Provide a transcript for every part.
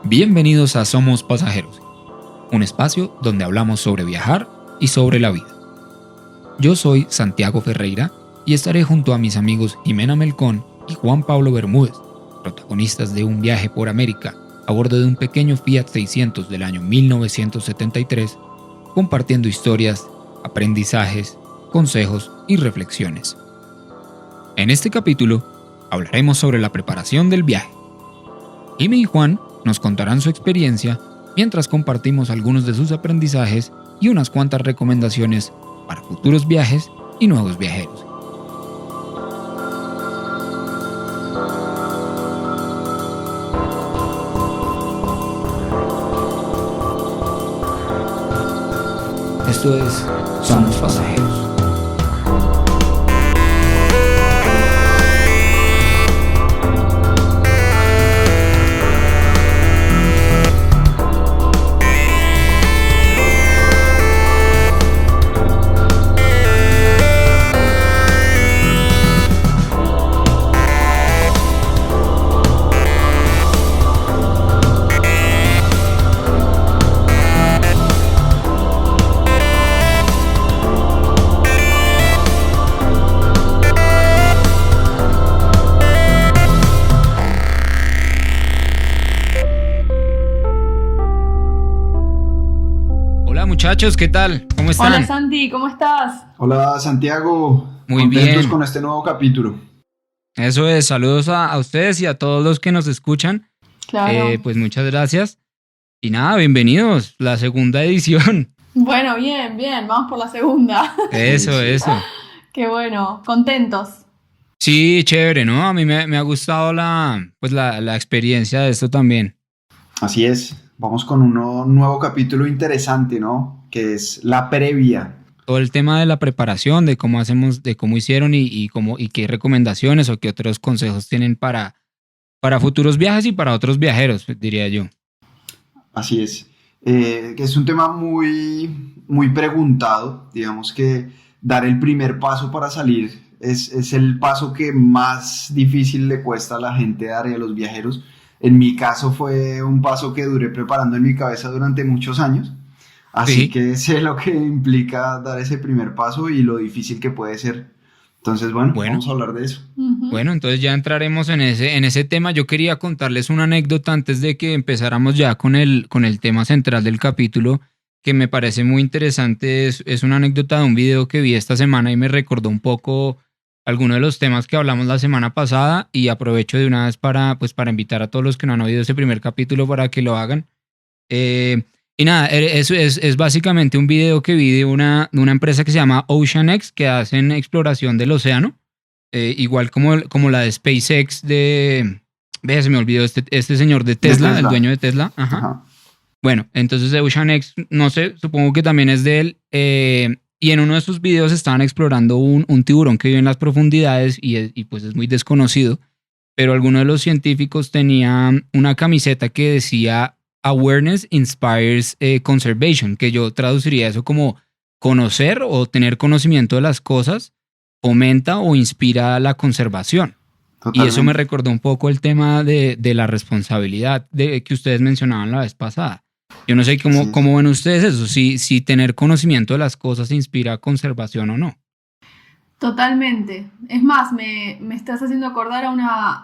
Bienvenidos a Somos Pasajeros, un espacio donde hablamos sobre viajar y sobre la vida. Yo soy Santiago Ferreira y estaré junto a mis amigos Jimena Melcón y Juan Pablo Bermúdez, protagonistas de un viaje por América a bordo de un pequeño Fiat 600 del año 1973, compartiendo historias, aprendizajes, consejos y reflexiones. En este capítulo hablaremos sobre la preparación del viaje. Jimmy y Juan nos contarán su experiencia mientras compartimos algunos de sus aprendizajes y unas cuantas recomendaciones para futuros viajes y nuevos viajeros. Esto es Somos Pasajeros. Hola muchachos, ¿qué tal? ¿Cómo están? Hola Santi, ¿cómo estás? Hola Santiago, Muy contentos bien. con este nuevo capítulo. Eso es, saludos a ustedes y a todos los que nos escuchan. Claro. Pues muchas gracias. Y nada, bienvenidos, la segunda edición. Bueno, bien, vamos por la segunda. Eso. Qué bueno, contentos. Sí, chévere, ¿no? A mí me ha gustado la experiencia de esto también. Así es, vamos con un nuevo capítulo interesante, ¿no? Que es la previa. Todo el tema de la preparación, de cómo hacemos, de cómo hicieron y qué recomendaciones o qué otros consejos tienen para futuros viajes y para otros viajeros, diría yo. Así es. Que es un tema muy preguntado. Digamos que dar el primer paso para salir es el paso que más difícil le cuesta a la gente dar y a los viajeros. En mi caso fue un paso que duré preparando en mi cabeza durante muchos años. Así Sí. que sé lo que implica dar ese primer paso y lo difícil que puede ser. Entonces, bueno, vamos a hablar de eso. Bueno, entonces ya entraremos en ese tema. Yo quería contarles una anécdota antes de que empezáramos ya con el tema central del capítulo, que me parece muy interesante. Es una anécdota de un video que vi esta semana y me recordó un poco algunos de los temas que hablamos la semana pasada, y aprovecho de una vez para invitar a todos los que no han oído ese primer capítulo para que lo hagan. Y nada, es básicamente un video que vi de una empresa que se llama OceanX, que hacen exploración del océano, igual como la de SpaceX se me olvidó este señor de Tesla, el dueño de Tesla. Ajá. Bueno, entonces OceanX, no sé, supongo que también es de él, y en uno de sus videos estaban explorando un tiburón que vive en las profundidades y pues es muy desconocido, pero alguno de los científicos tenía una camiseta que decía Awareness Inspires Conservation, que yo traduciría eso como conocer o tener conocimiento de las cosas fomenta o inspira la conservación. Totalmente. Y eso me recordó un poco el tema de la responsabilidad que ustedes mencionaban la vez pasada. Yo no sé cómo ven ustedes eso, si tener conocimiento de las cosas inspira conservación o no. Totalmente. Es más, me estás haciendo acordar a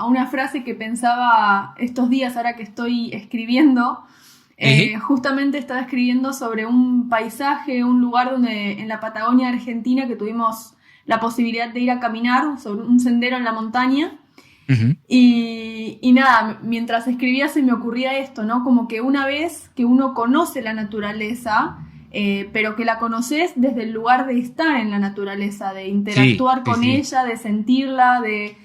una frase que pensaba estos días, ahora que estoy escribiendo. Justamente estaba escribiendo sobre un paisaje, un lugar en la Patagonia Argentina, que tuvimos la posibilidad de ir a caminar sobre un sendero en la montaña. Uh-huh. Y nada, mientras escribía se me ocurría esto, ¿no? Como que una vez que uno conoce la naturaleza, pero que la conoces desde el lugar de estar en la naturaleza, de interactuar con ella, de sentirla, de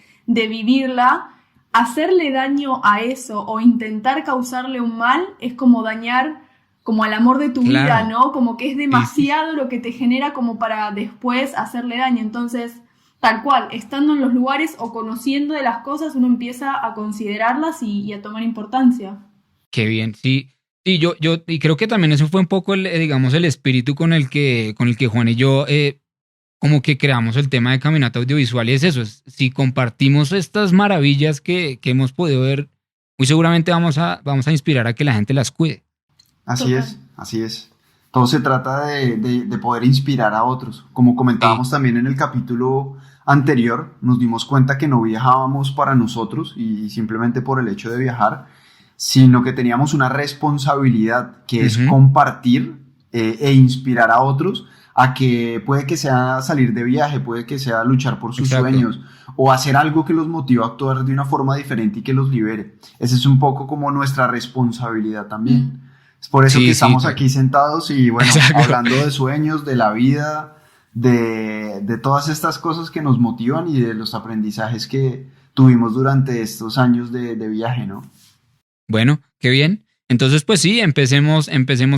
vivirla, hacerle daño a eso o intentar causarle un mal es como dañar como al amor de tu vida, ¿no? Como que es demasiado lo que te genera como para después hacerle daño. Entonces, tal cual, estando en los lugares o conociendo de las cosas, uno empieza a considerarlas y a tomar importancia. Qué bien, sí. Sí, yo y creo que también eso fue un poco el espíritu con el que Juan y yo como que creamos el tema de Caminata Audiovisual, y es eso, si compartimos estas maravillas que hemos podido ver muy seguramente vamos a inspirar a que la gente las cuide. Así Total. es, así es. Todo se trata de poder inspirar a otros. Como comentábamos también en el capítulo anterior, nos dimos cuenta que no viajábamos para nosotros y simplemente por el hecho de viajar, sino que teníamos una responsabilidad que es Ujú. compartir e inspirar a otros a que puede que sea salir de viaje, puede que sea luchar por sus Exacto. sueños o hacer algo que los motive a actuar de una forma diferente y que los libere. Ese es un poco como nuestra responsabilidad también. Mm. Es por eso Sí, que sí, estamos aquí sentados y bueno, Exacto. hablando de sueños, de la vida, de todas estas cosas que nos motivan y de los aprendizajes que tuvimos durante estos años de viaje, ¿no? Bueno, qué bien. Entonces, pues sí, empecemos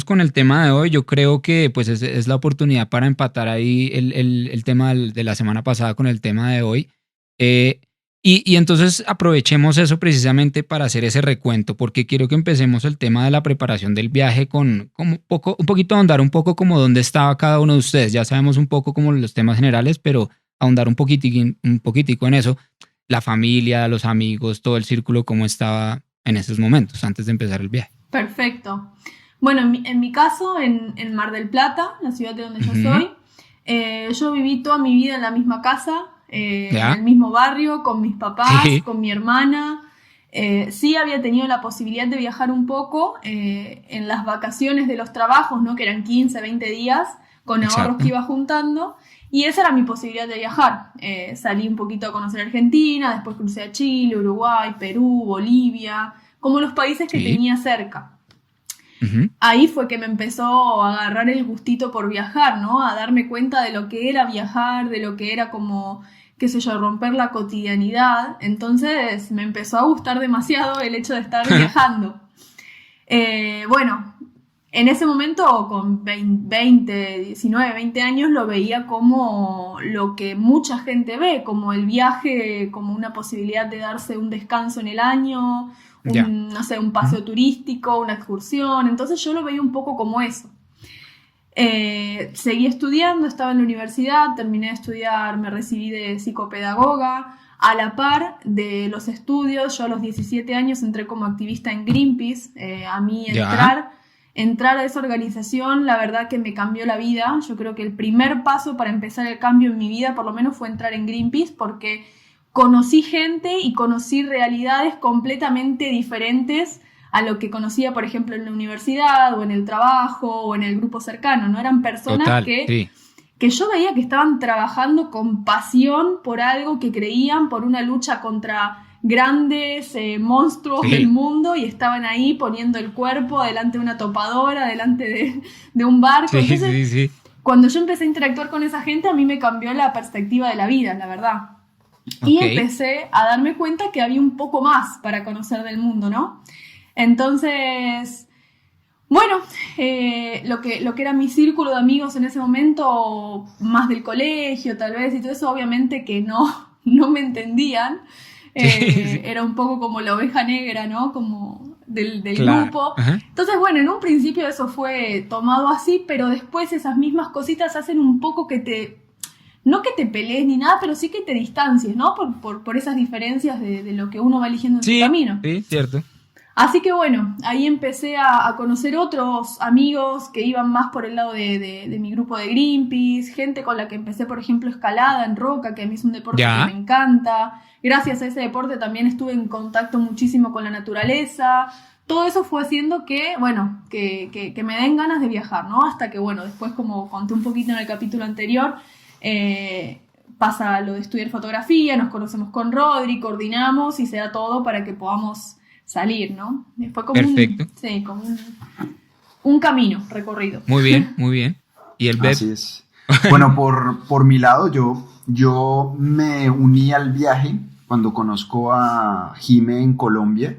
con el tema de hoy. Yo creo que pues es la oportunidad para empatar ahí el tema de la semana pasada con el tema de hoy. Eh, y entonces aprovechemos eso precisamente para hacer ese recuento, porque quiero que empecemos el tema de la preparación del viaje con un poquito ahondar un poco como dónde estaba cada uno de ustedes. Ya sabemos un poco como los temas generales, pero ahondar un poquitico en eso. La familia, los amigos, todo el círculo, cómo estaba en esos momentos antes de empezar el viaje. Perfecto. Bueno, en mi caso, en Mar del Plata, la ciudad de donde yo Ujú. soy, yo viví toda mi vida en la misma casa, en ¿Ya? el mismo barrio, con mis papás, Sí. con mi hermana. Sí había tenido la posibilidad de viajar un poco en las vacaciones de los trabajos, ¿no? Que eran 15, 20 días, con ahorros Exacto. que iba juntando. Y esa era mi posibilidad de viajar. Salí un poquito a conocer Argentina, después crucé a Chile, Uruguay, Perú, Bolivia, como los países que Sí. tenía cerca. Ujú. Ahí fue que me empezó a agarrar el gustito por viajar, ¿no? A darme cuenta de lo que era viajar, de lo que era como, qué sé yo, romper la cotidianidad. Entonces me empezó a gustar demasiado el hecho de estar viajando. Bueno, en ese momento, con 20, 19, 20 años, lo veía como lo que mucha gente ve, como el viaje, como una posibilidad de darse un descanso en el año, Ya. no sé, un paseo turístico, una excursión. Entonces yo lo veía un poco como eso. Seguí estudiando, estaba en la universidad, terminé de estudiar, me recibí de psicopedagoga. A la par de los estudios, yo a los 17 años entré como activista en Greenpeace. A mí Ya. entrar a esa organización, la verdad que me cambió la vida. Yo creo que el primer paso para empezar el cambio en mi vida, por lo menos, fue entrar en Greenpeace, porque conocí gente y conocí realidades completamente diferentes a lo que conocía, por ejemplo, en la universidad o en el trabajo o en el grupo cercano, ¿no? Eran personas Total. que Sí. yo veía que estaban trabajando con pasión por algo que creían, por una lucha contra grandes monstruos Sí. del mundo, y estaban ahí poniendo el cuerpo delante de una topadora, delante de un barco. Sí, Entonces, sí, sí. cuando yo empecé a interactuar con esa gente, a mí me cambió la perspectiva de la vida, la verdad. Y Ok. empecé a darme cuenta que había un poco más para conocer del mundo, ¿no? Entonces, bueno, lo que era mi círculo de amigos en ese momento, más del colegio tal vez, y todo eso, obviamente que no me entendían. Sí. Era un poco como la oveja negra, ¿no? Como del Claro. grupo. Ajá. Entonces, bueno, en un principio eso fue tomado así, pero después esas mismas cositas hacen un poco que no que te pelees ni nada, pero sí que te distancies, ¿no? Por esas diferencias de lo que uno va eligiendo en su Sí, camino. sí, cierto. Así que bueno, ahí empecé a conocer otros amigos que iban más por el lado de mi grupo de Greenpeace, gente con la que empecé, por ejemplo, escalada en roca, que a mí es un deporte Ya. que me encanta. Gracias a ese deporte también estuve en contacto muchísimo con la naturaleza. Todo eso fue haciendo que, bueno, que me den ganas de viajar, ¿no? Hasta que, bueno, después, como conté un poquito en el capítulo anterior, pasa lo de estudiar fotografía, nos conocemos con Rodri, coordinamos y se da todo para que podamos salir, ¿no? Fue como Perfecto. como un camino recorrido. Muy bien, muy bien. ¿Y el Beb? Así es. Bueno, por mi lado, yo me uní al viaje cuando conozco a Jime en Colombia.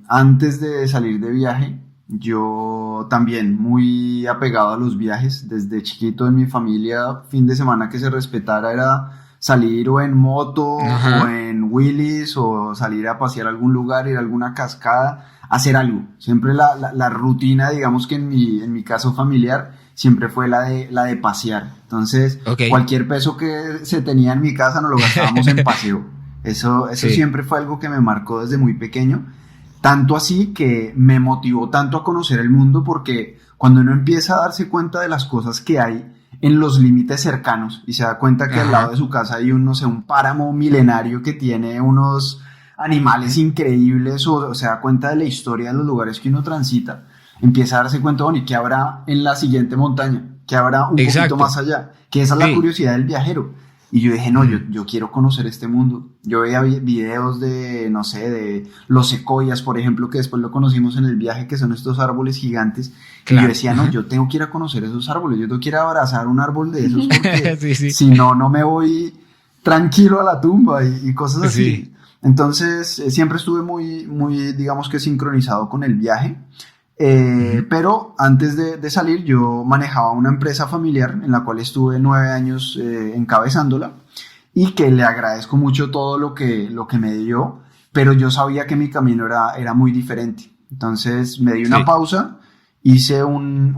Antes de salir de viaje, yo también muy apegado a los viajes. Desde chiquito en mi familia, fin de semana que se respetara era salir o en moto Ajá. o en Willys o salir a pasear a algún lugar, ir a alguna cascada, hacer algo. Siempre la rutina, digamos que en mi caso familiar, siempre fue la de pasear. Entonces, Ok. cualquier peso que se tenía en mi casa nos lo gastábamos en paseo. Eso Sí. siempre fue algo que me marcó desde muy pequeño. Tanto así que me motivó tanto a conocer el mundo porque cuando uno empieza a darse cuenta de las cosas que hay en los límites cercanos y se da cuenta que al lado Ajá. de su casa hay un, no sé, un páramo milenario que tiene unos animales increíbles o se da cuenta de la historia de los lugares que uno transita, empieza a darse cuenta, bueno, ¿y qué habrá en la siguiente montaña? ¿Qué habrá un poquito Exacto. más allá? Que esa es la Sí. curiosidad del viajero. Y yo dije, no, Ujú. yo quiero conocer este mundo. Yo veía videos de, no sé, de los secoyas, por ejemplo, que después lo conocimos en el viaje, que son estos árboles gigantes. Y yo Claro. decía, no, yo tengo que ir a conocer esos árboles. Yo tengo que ir a abrazar un árbol de esos porque Sí, sí. si no, no me voy tranquilo a la tumba y cosas Sí. así. Entonces, siempre estuve muy, digamos que sincronizado con el viaje. Ujú. Pero antes de salir yo manejaba una empresa familiar en la cual estuve 9 años encabezándola y que le agradezco mucho todo lo que me dio, pero yo sabía que mi camino era muy diferente. Entonces me di una Sí. pausa, hice un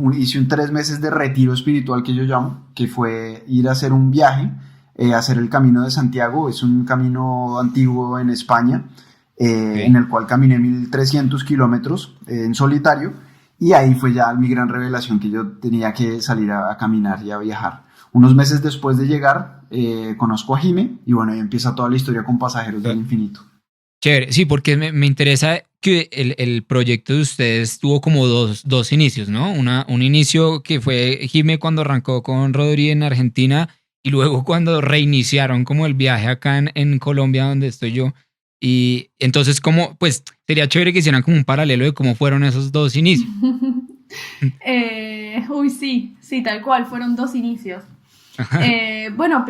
3 meses de retiro espiritual que yo llamo, que fue ir a hacer un viaje, hacer el Camino de Santiago. Es un camino antiguo en España, en Ok. el cual caminé 1.300 kilómetros en solitario, y ahí fue ya mi gran revelación que yo tenía que salir a caminar y a viajar. Unos meses después de llegar, conozco a Jime y bueno, ahí empieza toda la historia con Pasajeros del Infinito. Chévere, sí, porque me interesa que el proyecto de ustedes tuvo como dos inicios, ¿no? Un inicio que fue Jime cuando arrancó con Rodri en Argentina y luego cuando reiniciaron como el viaje acá en Colombia donde estoy yo. Y entonces como, pues sería chévere que hicieran como un paralelo de cómo fueron esos dos inicios. Uy, sí, sí, tal cual, fueron dos inicios. Bueno,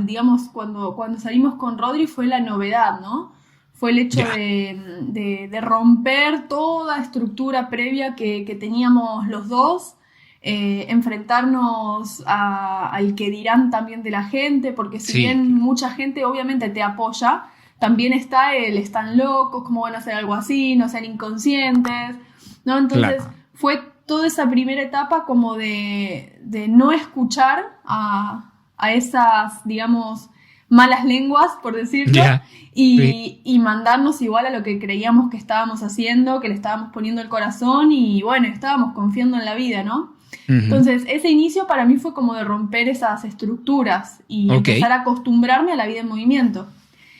digamos, cuando salimos con Rodri fue la novedad, ¿no? Fue el hecho Ya, de romper toda estructura previa que teníamos los dos, enfrentarnos al que dirán también de la gente, porque si sí, bien claro. mucha gente obviamente te apoya, también está están locos, ¿cómo van a hacer algo así? No sean inconscientes, ¿no? Entonces Claro. fue toda esa primera etapa como de no escuchar a esas, digamos, malas lenguas, por decirlo, Ya, sí. y mandarnos igual a lo que creíamos que estábamos haciendo, que le estábamos poniendo el corazón y bueno, estábamos confiando en la vida, ¿no? Ujú. Entonces, ese inicio para mí fue como de romper esas estructuras y Ok. empezar a acostumbrarme a la vida en movimiento.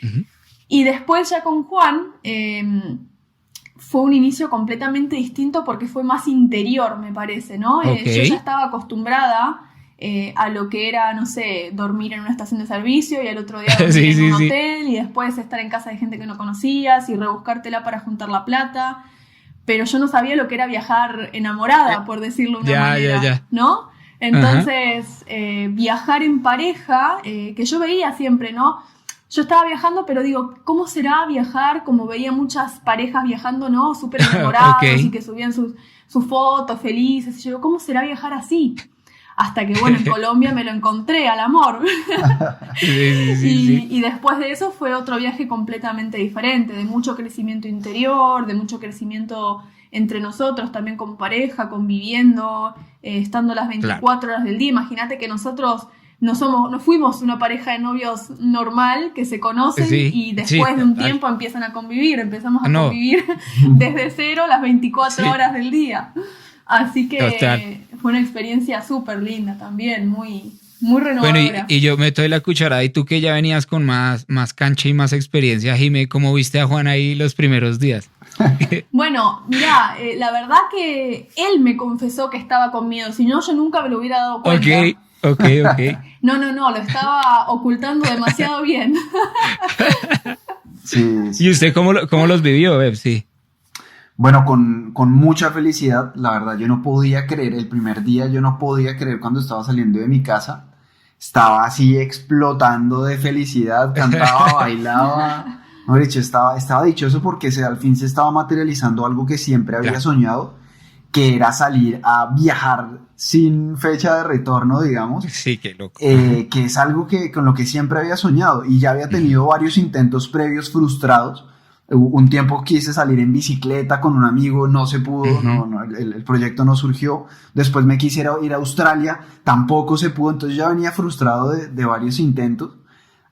Ujú. Y después ya con Juan, fue un inicio completamente distinto porque fue más interior, me parece, ¿no? Ok. Yo ya estaba acostumbrada a lo que era, no sé, dormir en una estación de servicio y al otro día dormir Sí, en sí, un sí. hotel y después estar en casa de gente que no conocías y rebuscártela para juntar la plata. Pero yo no sabía lo que era viajar enamorada, por decirlo de una Ya, manera, ya. ¿no? Ajá. Entonces, viajar en pareja, que yo veía siempre, ¿no? Yo estaba viajando, pero digo, ¿cómo será viajar? Como veía muchas parejas viajando, ¿no? Súper Ok. enamorados y que subían sus fotos felices. Y yo digo, ¿cómo será viajar así? Hasta que, bueno, en Colombia me lo encontré al amor. Sí, sí, sí, sí. Y después de eso fue otro viaje completamente diferente, de mucho crecimiento interior, de mucho crecimiento entre nosotros, también como pareja, conviviendo, estando las Claro. 24 horas del día. Imagínate que nosotros no fuimos una pareja de novios normal que se conocen Sí, y sí, después de un total. tiempo empiezan a convivir, empezamos a No, convivir desde cero las 24 sí, horas del día. Así total. que fue una experiencia súper linda también, muy Bueno, renovadora. y yo meto de la cucharada y tú que ya venías con más cancha y más experiencia, Jime, ¿cómo viste a Juan ahí los primeros días? Bueno, mira, la verdad que él me confesó que estaba con miedo, si no yo nunca me lo hubiera dado Ok, cuenta. ok, ok. No, lo estaba ocultando demasiado bien. Sí, ¿Y sí. usted cómo los vivió, Beb? Sí. Bueno, con mucha felicidad, la verdad, yo no podía creer, el primer día yo no podía creer cuando estaba saliendo de mi casa, estaba así explotando de felicidad, cantaba, bailaba, mejor dicho, estaba dichoso porque al fin se estaba materializando algo que siempre había Claro. soñado, que era salir a viajar sin fecha de retorno, digamos, Sí, qué loco. Ajá. que es algo con lo que siempre había soñado y ya había tenido varios intentos previos frustrados. Un tiempo quise salir en bicicleta con un amigo, no se pudo, Ujú. el proyecto no surgió. Después me quisiera ir a Australia, tampoco se pudo, entonces ya venía frustrado de varios intentos.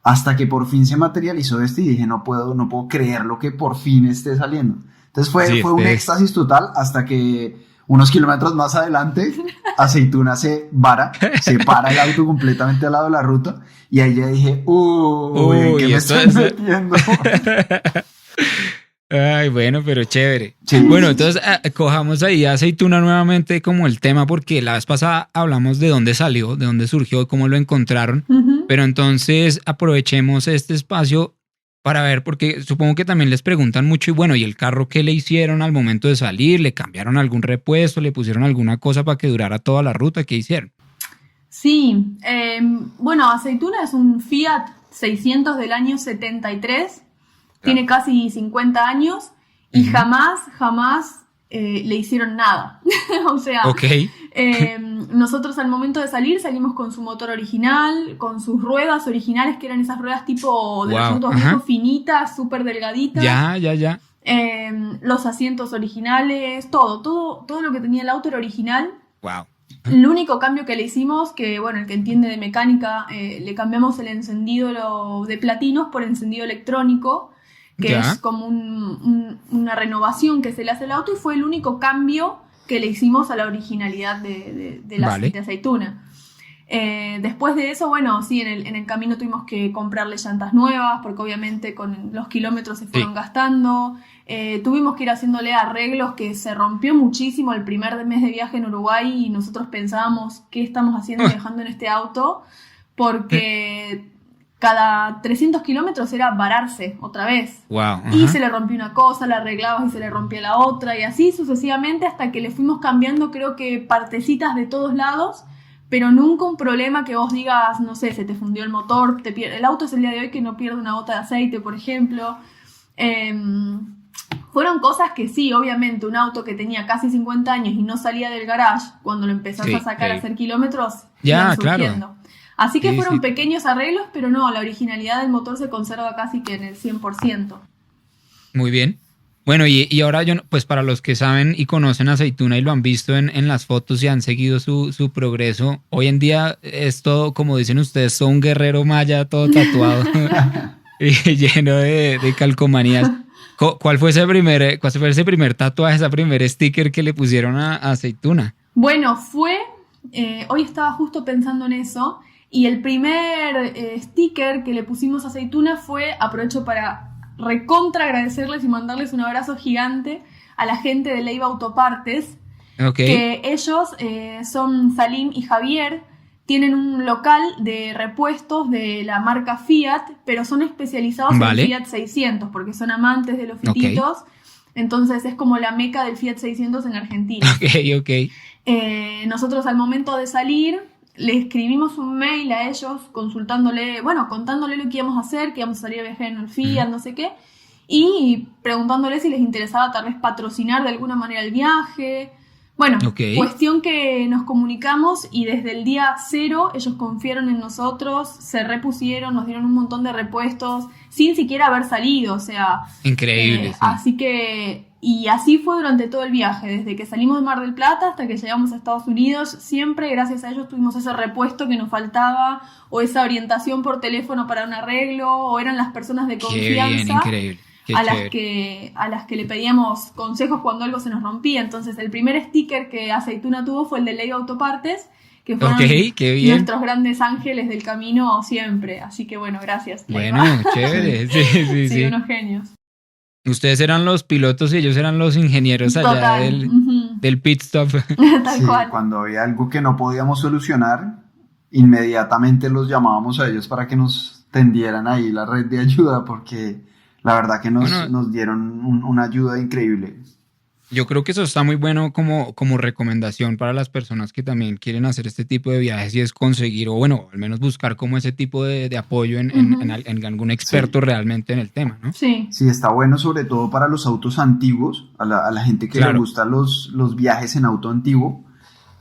hasta que por fin se materializó esto y dije, no puedo creer lo que por fin esté saliendo. Entonces fue un éxtasis total hasta que unos kilómetros más adelante, Aceituna se para el auto completamente al lado de la ruta y ahí ya dije, ¿en qué me estoy metiendo? Ay, bueno, pero chévere. Sí, bueno, entonces cojamos ahí Aceituna nuevamente como el tema, porque la vez pasada hablamos de dónde salió, de dónde surgió, cómo lo encontraron, pero entonces aprovechemos este espacio para ver, porque supongo que también les preguntan mucho, y bueno, ¿y el carro qué le hicieron al momento de salir? ¿Le cambiaron algún repuesto? ¿Le pusieron alguna cosa para que durara toda la ruta? ¿Qué hicieron? Sí, bueno, Aceituna es un Fiat 600 del año 73. Tiene casi 50 años y jamás le hicieron nada. O sea, nosotros al momento de salir salimos con su motor original, con sus ruedas originales, que eran esas ruedas tipo de los autos viejos, finitas, súper delgaditas. Ya. Los asientos originales, todo lo que tenía el auto era original. Wow. El único cambio que le hicimos, que bueno, el que entiende de mecánica, le cambiamos el encendido de platinos por encendido electrónico, que es como una renovación que se le hace al auto, y fue el único cambio que le hicimos a la originalidad de Aceituna. Después de eso, bueno, sí, en el camino tuvimos que comprarle llantas nuevas, porque obviamente con los kilómetros se fueron gastando. Tuvimos que ir haciéndole arreglos, que se rompió muchísimo el primer mes de viaje en Uruguay y nosotros pensábamos qué estamos haciendo viajando en este auto, porque cada 300 kilómetros era vararse otra vez. Wow, y se le rompió una cosa, la arreglabas y se le rompía la otra, y así sucesivamente hasta que le fuimos cambiando, creo que partecitas de todos lados, pero nunca un problema que vos digas, no sé, se te fundió el motor, el auto es el día de hoy que no pierde una gota de aceite, por ejemplo. Fueron cosas que sí, obviamente, un auto que tenía casi 50 años y no salía del garage, cuando lo empezás a sacar a hacer kilómetros, ya, iban surgiendo. Claro. Así que fueron pequeños arreglos, pero no, la originalidad del motor se conserva casi que en el 100%. Muy bien. Bueno, y ahora pues para los que saben y conocen Aceituna y lo han visto en las fotos y han seguido su progreso, hoy en día es todo, como dicen ustedes, todo un guerrero maya, todo tatuado y lleno de calcomanías. ¿Cuál fue ese primer tatuaje, ese primer sticker que le pusieron a Aceituna? Bueno, hoy estaba justo pensando en eso. Y el primer sticker que le pusimos a Aceituna fue, aprovecho para recontra agradecerles y mandarles un abrazo gigante a la gente de Leiva Autopartes, que ellos son Salim y Javier, tienen un local de repuestos de la marca Fiat, pero son especializados en Fiat 600, porque son amantes de los fititos, entonces es como la meca del Fiat 600 en Argentina. Nosotros al momento de salir le escribimos un mail a ellos contándole lo que íbamos a hacer, que íbamos a salir a viajar en el Fiat, no sé qué, y preguntándole si les interesaba tal vez patrocinar de alguna manera el viaje. Bueno, cuestión que nos comunicamos y desde el día 0 ellos confiaron en nosotros, se repusieron, nos dieron un montón de repuestos sin siquiera haber salido, o sea... Increíble, sí. Así que... Y así fue durante todo el viaje, desde que salimos de Mar del Plata hasta que llegamos a Estados Unidos, siempre gracias a ellos tuvimos ese repuesto que nos faltaba, o esa orientación por teléfono para un arreglo, o eran las personas de confianza. Qué bien, increíble. A las que le pedíamos consejos cuando algo se nos rompía. Entonces el primer sticker que Aceituna tuvo fue el de Leiva Autopartes, que fueron nuestros grandes ángeles del camino siempre. Así que bueno, gracias, Leiva. Bueno, chévere. Sí. Unos genios. Ustedes eran los pilotos y ellos eran los ingenieros allá del pit stop. Tal cual. Cuando había algo que no podíamos solucionar, inmediatamente los llamábamos a ellos para que nos tendieran ahí la red de ayuda, porque la verdad que nos dieron una ayuda increíble. Yo creo que eso está muy bueno como recomendación para las personas que también quieren hacer este tipo de viajes, y es conseguir, o bueno, al menos buscar como ese tipo de apoyo en algún experto realmente en el tema, ¿no? Sí, está bueno, sobre todo para los autos antiguos, a la gente que le gustan los viajes en auto antiguo.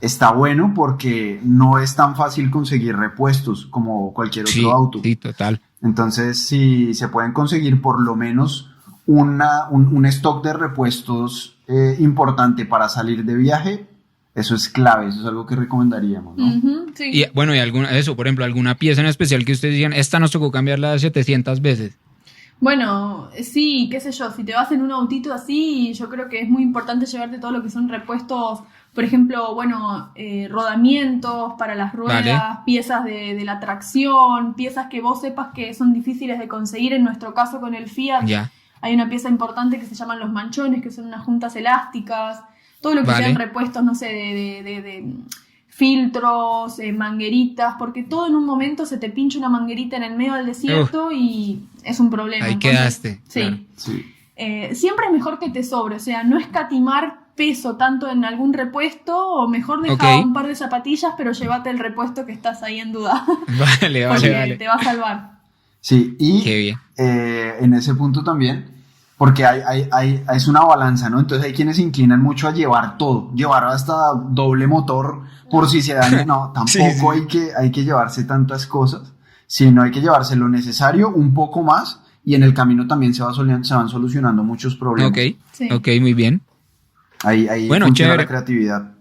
Está bueno porque no es tan fácil conseguir repuestos como cualquier otro auto. Sí, total. Entonces, si se pueden conseguir por lo menos un stock de repuestos importante para salir de viaje, Eso es clave, eso es algo que recomendaríamos, ¿no? Sí. Y bueno, y por ejemplo, alguna pieza en especial que ustedes digan, esta nos tocó cambiarla 700 veces. Bueno, sí, qué sé yo, si te vas en un autito así, yo creo que es muy importante llevarte todo lo que son repuestos, por ejemplo, bueno, rodamientos para las ruedas, Vale. piezas de la tracción, piezas que vos sepas que son difíciles de conseguir. En nuestro caso con el Fiat Ya. hay una pieza importante que se llaman los manchones, que son unas juntas elásticas, todo lo que Vale. sean repuestos, no sé, de filtros, mangueritas, porque todo en un momento se te pincha una manguerita en el medio del desierto y es un problema. Ahí Entonces, quedaste. Sí. Claro. Sí. Siempre es mejor que te sobre, o sea, no escatimar peso tanto en algún repuesto, o mejor dejar Ok. un par de zapatillas, pero llévate el repuesto que estás ahí en duda, Vale, porque vale. te va a salvar. Sí, y Qué bien. en ese punto también, porque es una balanza, ¿no? Entonces hay quienes se inclinan mucho a llevar todo, llevar hasta doble motor por si se daña. No, tampoco Sí. hay que llevarse tantas cosas, sino hay que llevarse lo necesario, un poco más, y en el camino también se van solucionando muchos problemas. Ok, Sí. ok, muy bien. Ahí Bueno, funciona chévere. la creatividad.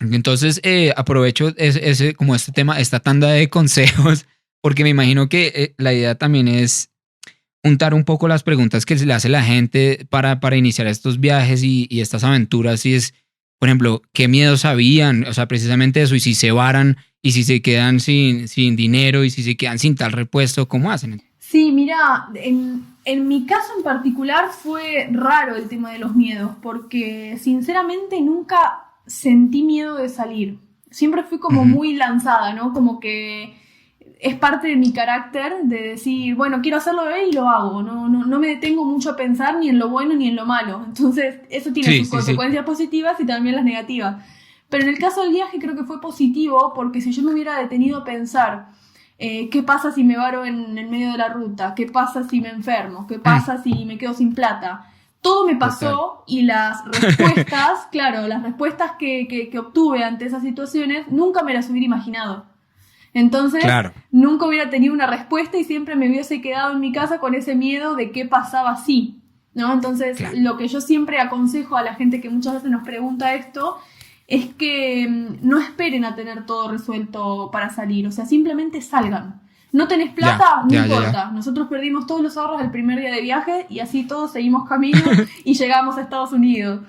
Entonces, aprovecho como este tema, esta tanda de consejos, porque me imagino que la idea también es juntar un poco las preguntas que se le hace la gente para iniciar estos viajes y estas aventuras. Y es, por ejemplo, ¿qué miedos habían? O sea, precisamente eso, y si se varan, y si se quedan sin dinero, y si se quedan sin tal repuesto, ¿cómo hacen? Sí, mira, en mi caso en particular fue raro el tema de los miedos, porque sinceramente nunca sentí miedo de salir. Siempre fui como Ujú. muy lanzada, ¿no? Como que es parte de mi carácter de decir, bueno, quiero hacerlo y lo hago. No me detengo mucho a pensar ni en lo bueno ni en lo malo. Entonces, eso tiene Sí, sus sí, sí. consecuencias positivas y también las negativas. Pero en el caso del viaje creo que fue positivo, porque si yo me hubiera detenido a pensar, ¿qué pasa si me varo en el medio de la ruta? ¿Qué pasa si me enfermo? ¿Qué pasa si me quedo sin plata? Todo me pasó y las respuestas, claro, las respuestas que obtuve ante esas situaciones, nunca me las hubiera imaginado. Entonces, Claro. nunca hubiera tenido una respuesta y siempre me hubiese quedado en mi casa con ese miedo de qué pasaba si, ¿no? Entonces, Claro. lo que yo siempre aconsejo a la gente que muchas veces nos pregunta esto es que no esperen a tener todo resuelto para salir, o sea, simplemente salgan. ¿No tenés plata? No ya. importa. Nosotros perdimos todos los ahorros el primer día de viaje y así todos seguimos camino y llegamos a Estados Unidos.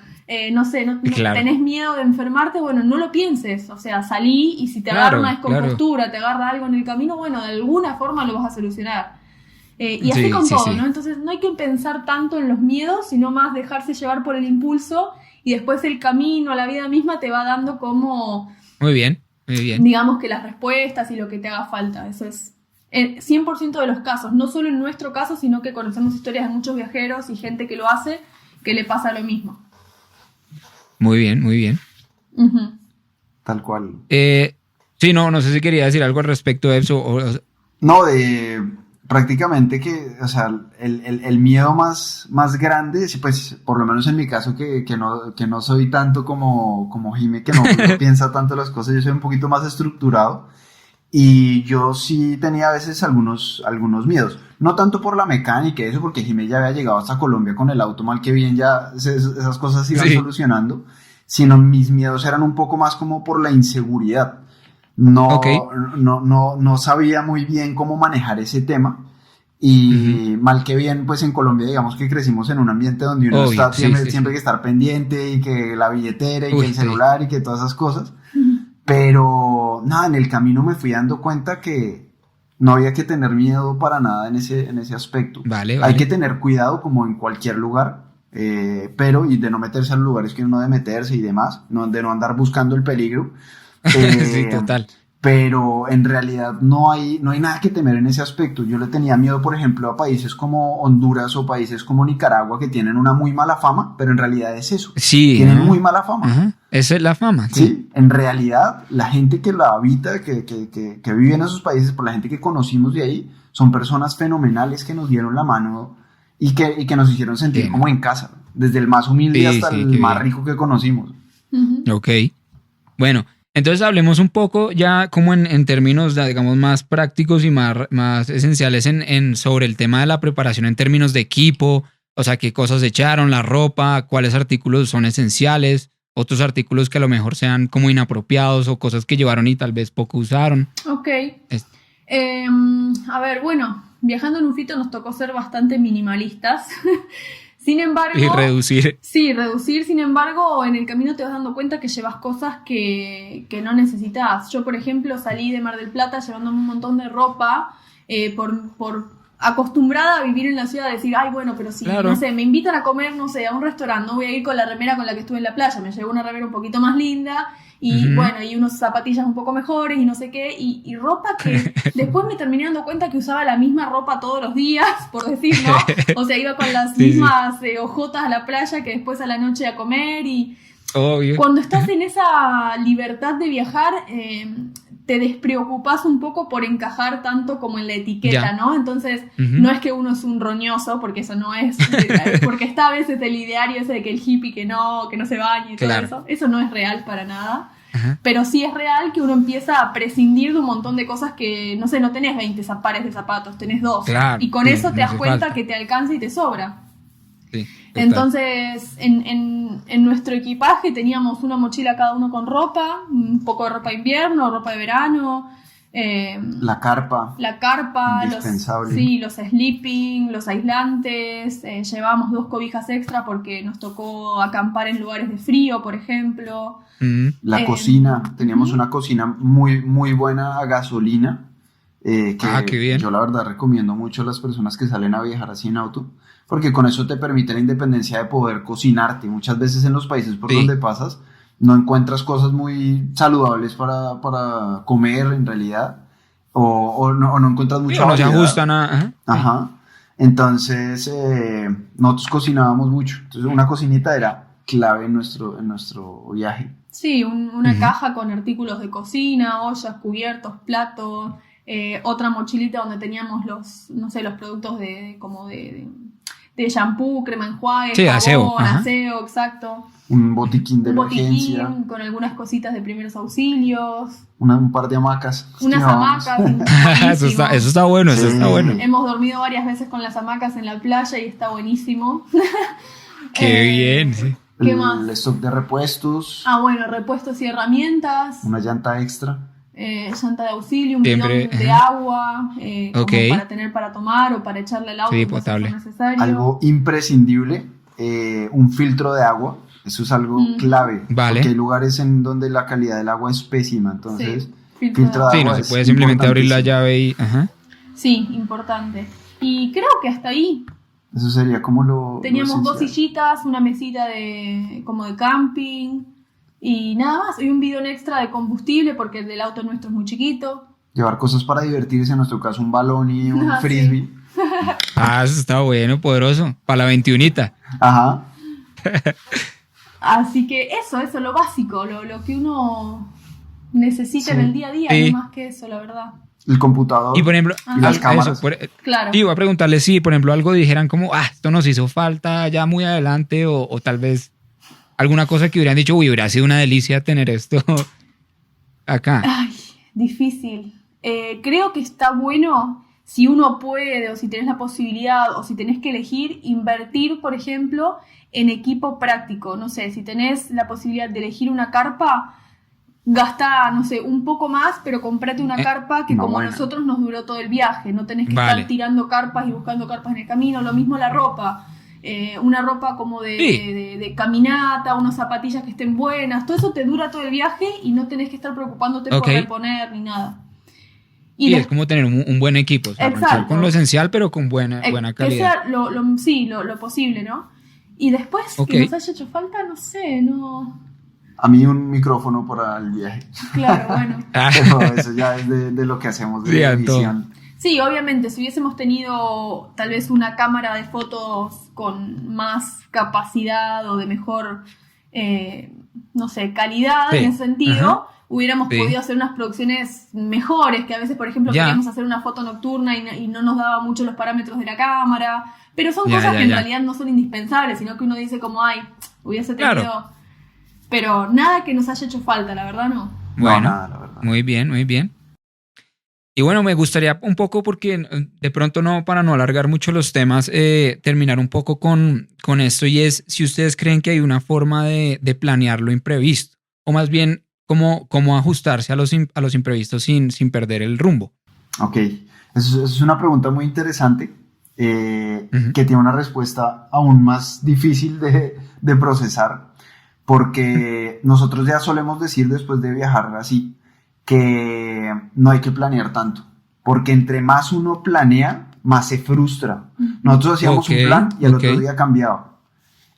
No sé, no Claro. tenés miedo de enfermarte, bueno, no lo pienses. O sea, salí y si te agarra Claro, una descompostura, te agarra algo en el camino, bueno, de alguna forma lo vas a solucionar. Y así Sí, con sí, todo, sí. ¿no? Entonces no hay que pensar tanto en los miedos, sino más dejarse llevar por el impulso y después el camino, la vida misma te va dando como, Muy bien, muy bien. digamos que las respuestas y lo que te haga falta. Eso es 100% de los casos, no solo en nuestro caso, sino que conocemos historias de muchos viajeros y gente que lo hace, que le pasa lo mismo. Muy bien, muy bien. Ujú. Tal cual. Sí, no sé si quería decir algo al respecto de eso. No, prácticamente que, o sea, el miedo más grande, sí, pues por lo menos en mi caso que no soy tanto como Jime, que no piensa tanto las cosas, yo soy un poquito más estructurado y yo sí tenía a veces algunos miedos, no tanto por la mecánica y eso, porque Jime ya había llegado hasta Colombia con el auto, mal que bien ya esas cosas se iban Sí. solucionando, sino mis miedos eran un poco más como por la inseguridad. Ok. No sabía muy bien cómo manejar ese tema y mal que bien, pues en Colombia digamos que crecimos en un ambiente donde uno Obvio, está sí, siempre, sí, siempre sí. que estar pendiente y que la billetera y Uy, que el sí. celular y que todas esas cosas, pero nada, en el camino me fui dando cuenta que no había que tener miedo para nada en ese aspecto. Vale, Hay vale. que tener cuidado como en cualquier lugar, pero y de no meterse en lugares que uno debe meterse y demás, de no andar buscando el peligro. Sí, total. Pero en realidad no hay nada que temer en ese aspecto. Yo le tenía miedo, por ejemplo, a países como Honduras o países como Nicaragua que tienen una muy mala fama, pero en realidad es eso. Sí. Tienen ¿no? muy mala fama. Ajá. Esa es la fama. Sí. Sí, en realidad la gente que la habita, que vive en esos países, por la gente que conocimos de ahí, son personas fenomenales que nos dieron la mano y que nos hicieron sentir Bien. como en casa, desde el más humilde Sí, hasta sí, el qué más bien. rico que conocimos. Ujú. Ok. Bueno, entonces hablemos un poco ya como en términos, digamos, más prácticos y más esenciales sobre el tema de la preparación en términos de equipo, o sea, qué cosas echaron, la ropa, cuáles artículos son esenciales, otros artículos que a lo mejor sean como inapropiados o cosas que llevaron y tal vez poco usaron. Ok. Es- A ver, bueno, viajando en un fito nos tocó ser bastante minimalistas. Sin embargo... Y reducir. Sí, reducir, sin embargo, en el camino te vas dando cuenta que llevas cosas que no necesitas. Yo, por ejemplo, salí de Mar del Plata llevándome un montón de ropa por acostumbrada a vivir en la ciudad, a decir, ay, bueno, pero si, Claro. no sé, me invitan a comer, no sé, a un restaurante, no voy a ir con la remera con la que estuve en la playa, me llevo una remera un poquito más linda y, Ujú. bueno, y unas zapatillas un poco mejores y no sé qué, y ropa que después me terminé dando cuenta que usaba la misma ropa todos los días, por decir, ¿no? O sea, iba con las Sí, mismas hojotas a la playa que después a la noche a comer y Obvio. cuando estás en esa libertad de viajar, te despreocupas un poco por encajar tanto como en la etiqueta, Ya. ¿no? Entonces, Ujú. no es que uno es un roñoso, porque eso no es, porque está a veces el ideario ese de que el hippie que no se baña y Claro. todo eso no es real para nada. Ajá. Pero sí es real que uno empieza a prescindir de un montón de cosas que, no sé, no tenés 20 pares de zapatos, tenés 2. Claro, Y con sí, eso te no das hace cuenta falta. que te alcanza y te sobra. Sí, total. Entonces, en nuestro equipaje teníamos una mochila cada uno con ropa, un poco de ropa de invierno, ropa de verano, La carpa. la carpa, Indispensable. los sleeping, los aislantes, llevábamos 2 cobijas extra porque nos tocó acampar en lugares de frío, por ejemplo. Ujú. La Eh, cocina, teníamos ujú. una cocina muy, muy buena a gasolina, que Qué bien. yo la verdad recomiendo mucho a las personas que salen a viajar así en auto, porque con eso te permite la independencia de poder cocinarte. Muchas veces en los países por Sí. donde pasas no encuentras cosas muy saludables para comer en realidad, o no encuentras Sí, mucha o no se variedad. ajustan a... Ajá. Ajá. Entonces, nosotros cocinábamos mucho. Entonces, una cocinita era clave en nuestro viaje. Sí, una Ujú. caja con artículos de cocina, ollas, cubiertos, platos, otra mochilita donde teníamos los, no sé, los productos de shampoo, crema enjuague, Sí, aseo, jabón, ajá. aseo, exacto. Un botiquín de Un emergencia, botiquín con algunas cositas de primeros auxilios, un par de hamacas. unas Llevábamos. hamacas. Eso está bueno, eso Sí. está bueno. Hemos dormido varias veces con las hamacas en la playa y está buenísimo. Qué Eh, bien, sí. ¿Qué El más? stock de repuestos, Bueno, repuestos y herramientas. una llanta extra. Llanta de auxilio, un Siempre, bidón de ajá. agua, como Ok. para tener para tomar o para echarle al auto Sí, en caso potable. sea necesario. Algo imprescindible, un filtro de agua. Eso es algo Mm. clave. Vale. Porque hay lugares en donde la calidad del agua es pésima. Entonces, Sí, filtro filtro de Sí, agua no se es puede simplemente abrir la importantísimo. llave y... Ajá. Sí, importante. Y creo que hasta ahí Eso sería como lo teníamos 2 esencial. sillitas, una mesita como de camping y nada más. Y un bidón extra de combustible porque el del auto nuestro es muy chiquito. Llevar cosas para divertirse, en nuestro caso un balón y un Ah, sí. frisbee. Ah, eso está bueno, poderoso. Para la 21ita. Ajá. Así que eso, lo básico, lo que uno necesita Sí. en el día a día, Sí. no más que eso, la verdad. El computador. Y por ejemplo, Y las eso, cámaras. Claro. iba a preguntarle si, por ejemplo, algo dijeran como, esto nos hizo falta ya muy adelante, o tal vez alguna cosa que hubieran dicho, uy, hubiera sido una delicia tener esto acá. Ay, difícil. Creo que está bueno si uno puede o si tenés la posibilidad o si tenés que elegir, invertir, por ejemplo, en equipo práctico. No sé, si tenés la posibilidad de elegir una carpa, gastá, no sé, un poco más, pero comprate una carpa que una como a buena. nosotros nos duró todo el viaje. No tenés que Vale. estar tirando carpas y buscando carpas en el camino. Lo mismo la ropa. Una ropa como Sí. de caminata, unas zapatillas que estén buenas, todo eso te dura todo el viaje y no tenés que estar preocupándote Ok. por reponer ni nada. Y des- es como tener un buen equipo, o sea, Exacto. arrancar con lo esencial, pero con buena que calidad. sea lo posible, ¿no? Y después, Ok. que nos haya hecho falta, no sé, no... A mí un micrófono para el viaje. Claro, bueno. Ah, Pero eso ya es de lo que hacemos de Sí, a todo. edición. Sí, obviamente, si hubiésemos tenido tal vez una cámara de fotos con más capacidad o de mejor, no sé, calidad Sí. en ese sentido, Ajá. hubiéramos Sí. podido hacer unas producciones mejores, que a veces, por ejemplo, Ya. queríamos hacer una foto nocturna y no nos daba mucho los parámetros de la cámara, pero son Ya, cosas ya, que en ya. realidad no son indispensables, sino que uno dice como, ay, hubiese Claro. tenido... Pero nada que nos haya hecho falta, la verdad no. bueno, No, nada, la verdad. muy bien, muy bien. Y bueno, me gustaría un poco, porque de pronto no, para no alargar mucho los temas, terminar un poco con esto, y es si ustedes creen que hay una forma de planear lo imprevisto, o más bien cómo ajustarse a los imprevistos sin perder el rumbo. Ok, eso es una pregunta muy interesante, Ujú. que tiene una respuesta aún más difícil de procesar, porque nosotros ya solemos decir después de viajar así, que no hay que planear tanto, porque entre más uno planea, más se frustra. Nosotros hacíamos Ok, un plan y al otro ok. día cambiaba.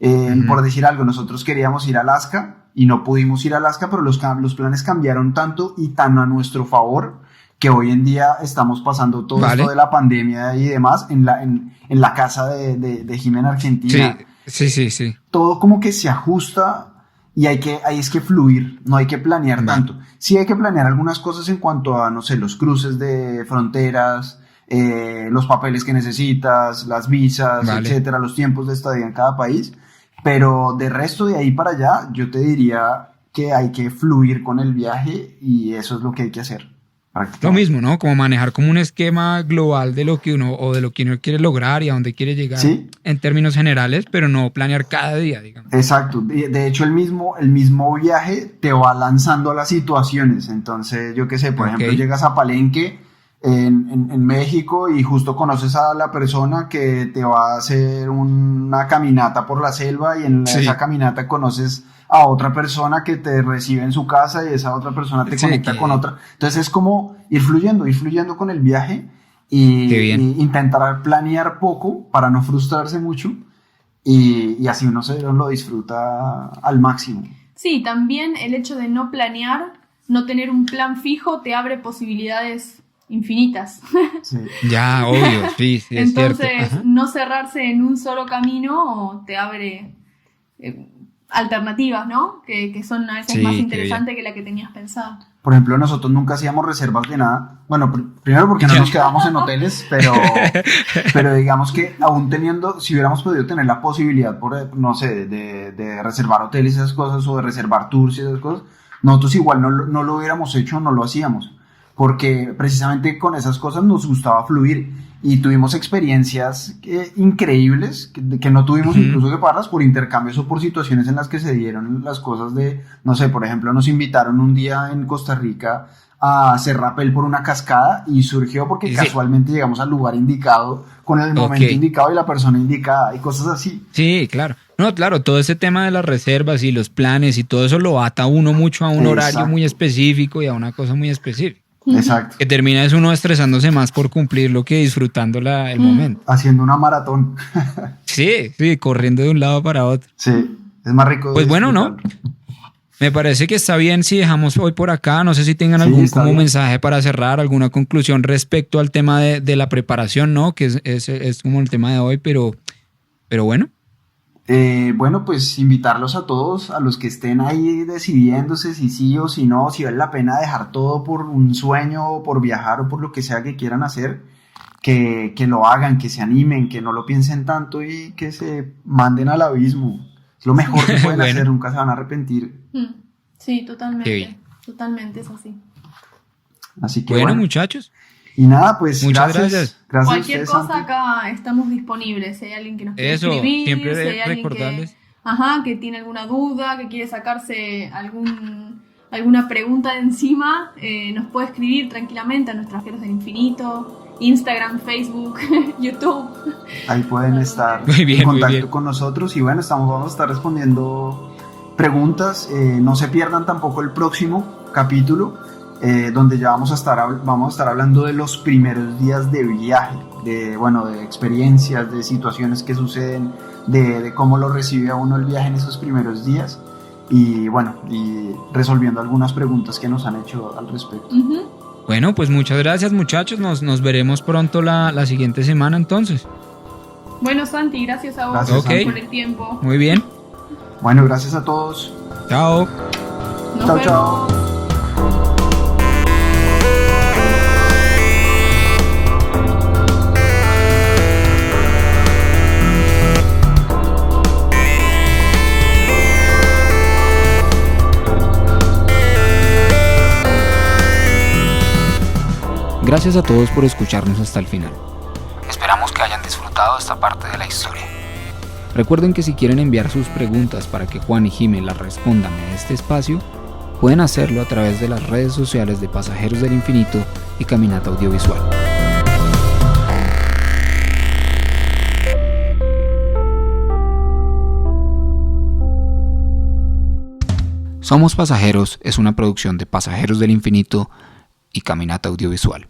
Ujú. Por decir algo, nosotros queríamos ir a Alaska y no pudimos ir a Alaska, pero los planes cambiaron tanto y tan a nuestro favor que hoy en día estamos pasando todo esto Vale. de la pandemia y demás en la casa de Jimena, Argentina. Sí. Todo como que se ajusta y ahí es que fluir, no hay que planear Vale. tanto. Sí hay que planear algunas cosas en cuanto a, no sé, los cruces de fronteras, los papeles que necesitas, las visas, Vale. etcétera, los tiempos de estadía en cada país, pero de resto de ahí para allá, yo te diría que hay que fluir con el viaje y eso es lo que hay que hacer. Lo mismo, ¿no? Como manejar como un esquema global de lo que uno quiere lograr y a dónde quiere llegar, Sí. en términos generales, pero no planear cada día, digamos. Exacto, de hecho el mismo viaje te va lanzando a las situaciones, entonces yo qué sé, por Ok. ejemplo llegas a Palenque en México y justo conoces a la persona que te va a hacer una caminata por la selva y en Sí. esa caminata conoces a otra persona que te recibe en su casa y esa otra persona te Sí, conecta que- con otra, entonces es como ir fluyendo con el viaje Qué bien. y intentar planear poco para no frustrarse mucho. Y así uno se lo disfruta al máximo. Sí, también el hecho de no planear, no tener un plan fijo, te abre posibilidades infinitas. Sí. Ya, obvio, sí, es cierto. Entonces, Ajá. no cerrarse en un solo camino te abre alternativas, ¿no? Que son a veces Sí, más qué interesantes que la que tenías pensado. Por ejemplo, nosotros nunca hacíamos reservas de nada. Bueno, primero porque no nos quedábamos en hoteles, pero digamos que aún teniendo, si hubiéramos podido tener la posibilidad, no sé, de reservar hoteles y esas cosas, o de reservar tours y esas cosas, nosotros igual no lo hubiéramos hecho, no lo hacíamos. Porque precisamente con esas cosas nos gustaba fluir y tuvimos experiencias increíbles que no tuvimos Ujú. incluso que pagarlas por intercambios o por situaciones en las que se dieron las cosas de, no sé, por ejemplo, nos invitaron un día en Costa Rica a hacer rappel por una cascada y surgió porque Sí. casualmente llegamos al lugar indicado con el momento Ok. indicado y la persona indicada y cosas así. Sí, claro. No, claro, todo ese tema de las reservas y los planes y todo eso lo ata uno mucho a un horario Exacto. muy específico y a una cosa muy específica. Exacto. Que termina es uno estresándose más por cumplirlo que disfrutando el momento. Haciendo una maratón. Sí, corriendo de un lado para otro. Sí, es más rico. Pues bueno, ¿no? disfrutarlo. Me parece que está bien si dejamos hoy por acá. No sé si tengan Sí, algún está como bien. mensaje para cerrar, alguna conclusión respecto al tema de la preparación, ¿no? Que es como el tema de hoy, pero bueno. Bueno, pues invitarlos a todos, a los que estén ahí decidiéndose si sí o si no, si vale la pena dejar todo por un sueño, o por viajar o por lo que sea que quieran hacer, que lo hagan, que se animen, que no lo piensen tanto y que se manden al abismo. Es lo mejor que pueden Bueno. hacer, nunca se van a arrepentir. Sí, Qué totalmente. bien. Totalmente, es así. Así que Bueno, bueno. muchachos. Y nada, pues Muchas gracias. Gracias a Cualquier ustedes, cosa Santi. acá estamos disponibles. Si hay alguien que nos quiere Eso, escribir, siempre si hay alguien recordarles. que tiene alguna duda, que quiere sacarse alguna pregunta de encima, nos puede escribir tranquilamente a nuestras Fieras del Infinito, Instagram, Facebook, YouTube. Ahí pueden estar Muy bien, en muy contacto bien. con nosotros y bueno, vamos a estar respondiendo preguntas. No se pierdan tampoco el próximo capítulo, donde ya vamos a estar hablando de los primeros días de viaje, de experiencias, de situaciones que suceden, de cómo lo recibe a uno el viaje en esos primeros días y resolviendo algunas preguntas que nos han hecho al respecto. Ujú. Bueno, pues muchas gracias, muchachos. Nos veremos pronto la siguiente semana entonces. Bueno, Santi, gracias a vos Gracias, Ok. Santi. por el tiempo. Muy bien. Bueno, gracias a todos. Chao. Nos Chao, vemos. chao. Gracias a todos por escucharnos hasta el final. Esperamos que hayan disfrutado esta parte de la historia. Recuerden que si quieren enviar sus preguntas para que Juan y Jimé las respondan en este espacio, pueden hacerlo a través de las redes sociales de Pasajeros del Infinito y Caminata Audiovisual. Somos Pasajeros es una producción de Pasajeros del Infinito y Caminata Audiovisual.